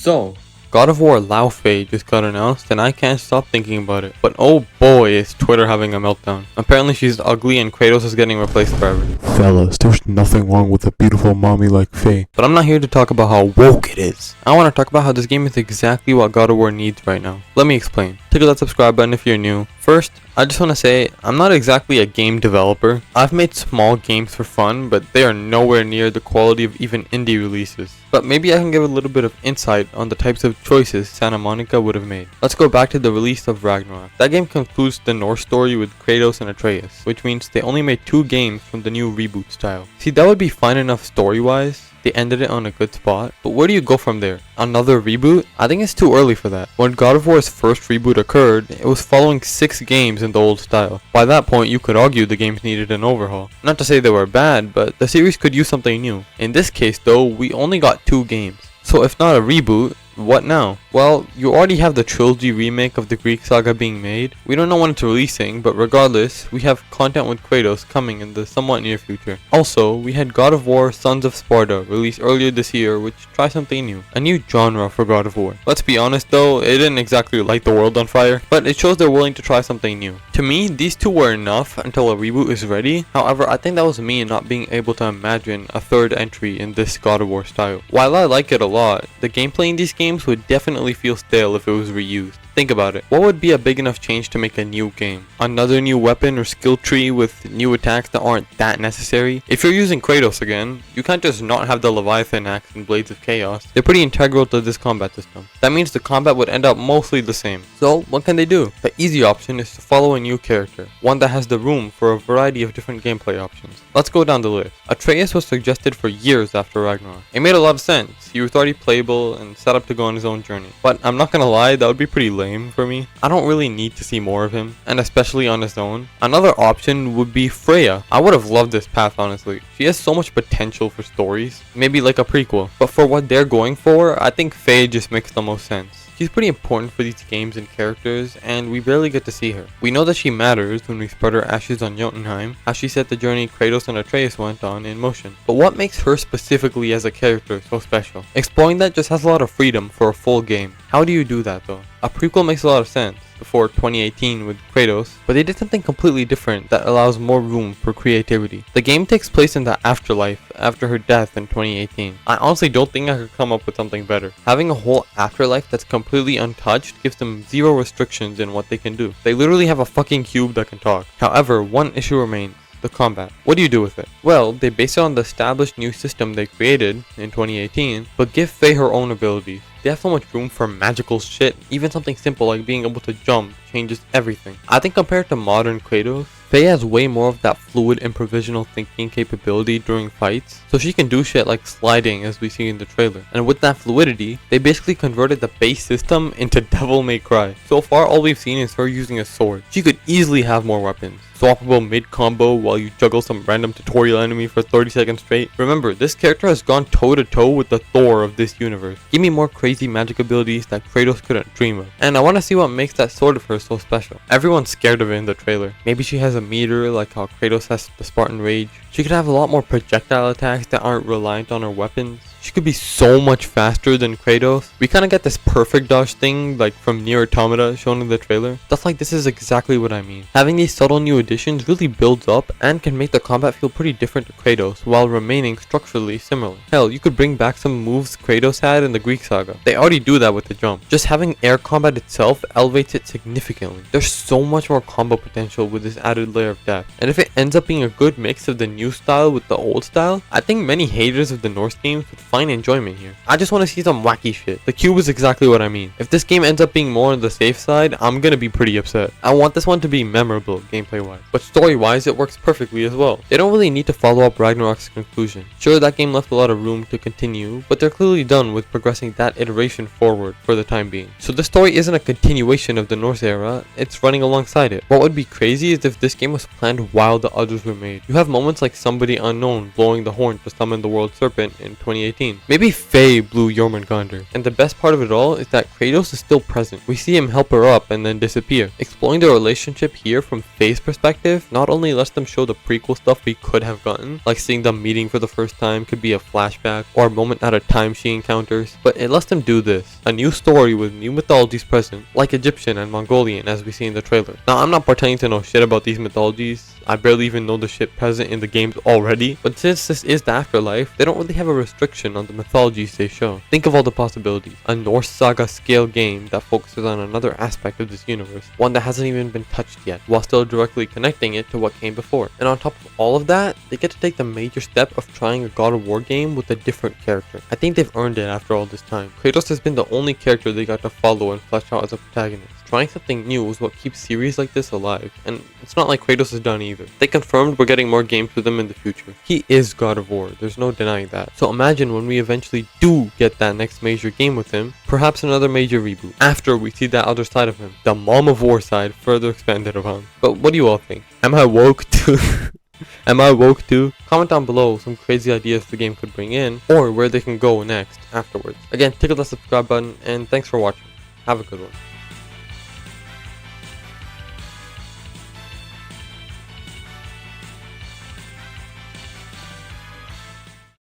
So, God of War Laufey just got announced and I can't stop thinking about it. But oh boy, is Twitter having a meltdown. Apparently she's ugly and Kratos is getting replaced forever. Fellas, there's nothing wrong with a beautiful mommy like Faye. But I'm not here to talk about how woke it is. I want to talk about how this game is exactly what God of War needs right now. Let me explain. Click that subscribe button if you're new. First, I just want to say, I'm not exactly a game developer. I've made small games for fun, but they are nowhere near the quality of even indie releases. But maybe I can give a little bit of insight on the types of choices Santa Monica would have made. Let's go back to the release of Ragnarok. That game concludes the Norse story with Kratos and Atreus, which means they only made 2 games from the new reboot style. See, that would be fine enough story-wise. They ended it on a good spot, but where do you go from there? Another reboot? I think it's too early for that. When God of War's first reboot occurred, it was following 6 games in the old style. By that point, you could argue the games needed an overhaul. Not to say they were bad, but the series could use something new. In this case though, we only got 2 games. So if not a reboot, what now? Well, you already have the trilogy remake of the Greek saga being made. We don't know when it's releasing, but regardless, we have content with Kratos coming in the somewhat near future. Also, we had God of War Sons of Sparta released earlier this year, which tries something new. A new genre for God of War. Let's be honest though, it didn't exactly light the world on fire, but it shows they're willing to try something new. To me, these 2 were enough until a reboot is ready. However, I think that was me not being able to imagine a 3rd entry in this God of War style. While I like it a lot, the gameplay in these games would definitely feel stale if it was reused. Think about it. What would be a big enough change to make a new game? Another new weapon or skill tree with new attacks that aren't that necessary? If you're using Kratos again, you can't just not have the Leviathan axe and Blades of Chaos. They're pretty integral to this combat system. That means the combat would end up mostly the same. So what can they do? The easy option is to follow a new character, one that has the room for a variety of different gameplay options. Let's go down the list. Atreus was suggested for years after Ragnarok. It made a lot of sense. He was already playable and set up to go on his own journey. But I'm not gonna lie, that would be pretty lame for me. I don't really need to see more of him, and especially on his own. Another option would be Freya. I would have loved this path, honestly. She has so much potential for stories, maybe like a prequel. But for what they're going for, I think Faye just makes the most sense. She's pretty important for these games and characters, and we barely get to see her. We know that she matters when we spread her ashes on Jotunheim, as she set the journey Kratos and Atreus went on in motion. But what makes her specifically as a character so special? Exploring that just has a lot of freedom for a full game. How do you do that though? A prequel makes a lot of sense before 2018 with Kratos, but they did something completely different that allows more room for creativity. The game takes place in the afterlife after her death in 2018. I honestly don't think I could come up with something better. Having a whole afterlife that's completely untouched gives them 0 restrictions in what they can do. They literally have a fucking cube that can talk. However, one issue remains. The combat. What do you do with it? Well, they base it on the established new system they created in 2018, but give Faye her own abilities. They have so much room for magical shit. Even something simple like being able to jump changes everything. I think compared to modern Kratos, Faye has way more of that fluid and provisional thinking capability during fights, so she can do shit like sliding as we see in the trailer. And with that fluidity, they basically converted the base system into Devil May Cry. So far all we've seen is her using a sword. She could easily have more weapons. Swappable mid-combo while you juggle some random tutorial enemy for 30 seconds straight. Remember, this character has gone toe-to-toe with the Thor of this universe. Give me more crazy magic abilities that Kratos couldn't dream of. And I want to see what makes that sword of hers so special. Everyone's scared of it in the trailer. Maybe she has a meter like how Kratos has the Spartan Rage. She could have a lot more projectile attacks that aren't reliant on her weapons. She could be so much faster than Kratos. We kind of get this perfect dodge thing like from Nier Automata shown in the trailer. Stuff like this is exactly what I mean. Having these subtle new additions really builds up and can make the combat feel pretty different to Kratos while remaining structurally similar. Hell, you could bring back some moves Kratos had in the Greek saga. They already do that with the jump. Just having air combat itself elevates it significantly. There's so much more combo potential with this added layer of depth. And if it ends up being a good mix of the new style with the old style, I think many haters of the Norse games would find enjoyment here. I just want to see some wacky shit. The cube is exactly what I mean. If this game ends up being more on the safe side, I'm gonna be pretty upset. I want this one to be memorable gameplay wise, but story wise it works perfectly as well. They don't really need to follow up Ragnarok's conclusion. Sure, that game left a lot of room to continue, but they're clearly done with progressing that iteration forward for the time being. So the story isn't a continuation of the Norse era, it's running alongside it. What would be crazy is if this game was planned while the others were made. You have moments like somebody unknown blowing the horn to summon the world serpent in 2018. 2015. Maybe Faye blew Jormungandr. And the best part of it all is that Kratos is still present. We see him help her up and then disappear. Exploring their relationship here from Faye's perspective not only lets them show the prequel stuff we could have gotten, like seeing them meeting for the first time could be a flashback or a moment at a time she encounters, but it lets them do this. A new story with new mythologies present, like Egyptian and Mongolian as we see in the trailer. Now I'm not pretending to know shit about these mythologies. I barely even know the shit present in the games already, but since this is the afterlife, they don't really have a restriction on the mythologies they show. Think of all the possibilities. A Norse saga scale game that focuses on another aspect of this universe, one that hasn't even been touched yet, while still directly connecting it to what came before. And on top of all of that, they get to take the major step of trying a God of War game with a different character. I think they've earned it after all this time. Kratos has been the only character they got to follow and flesh out as a protagonist. Trying something new is what keeps series like this alive, and it's not like Kratos is done either. They confirmed we're getting more games with him in the future. He is God of War, there's no denying that. So imagine when we eventually do get that next major game with him, perhaps another major reboot, after we see that other side of him, the Mom of War side further expanded upon. But what do you all think? Am I woke too? Am I woke too? Comment down below some crazy ideas the game could bring in, or where they can go next afterwards. Again, tickle that subscribe button, and thanks for watching. Have a good one.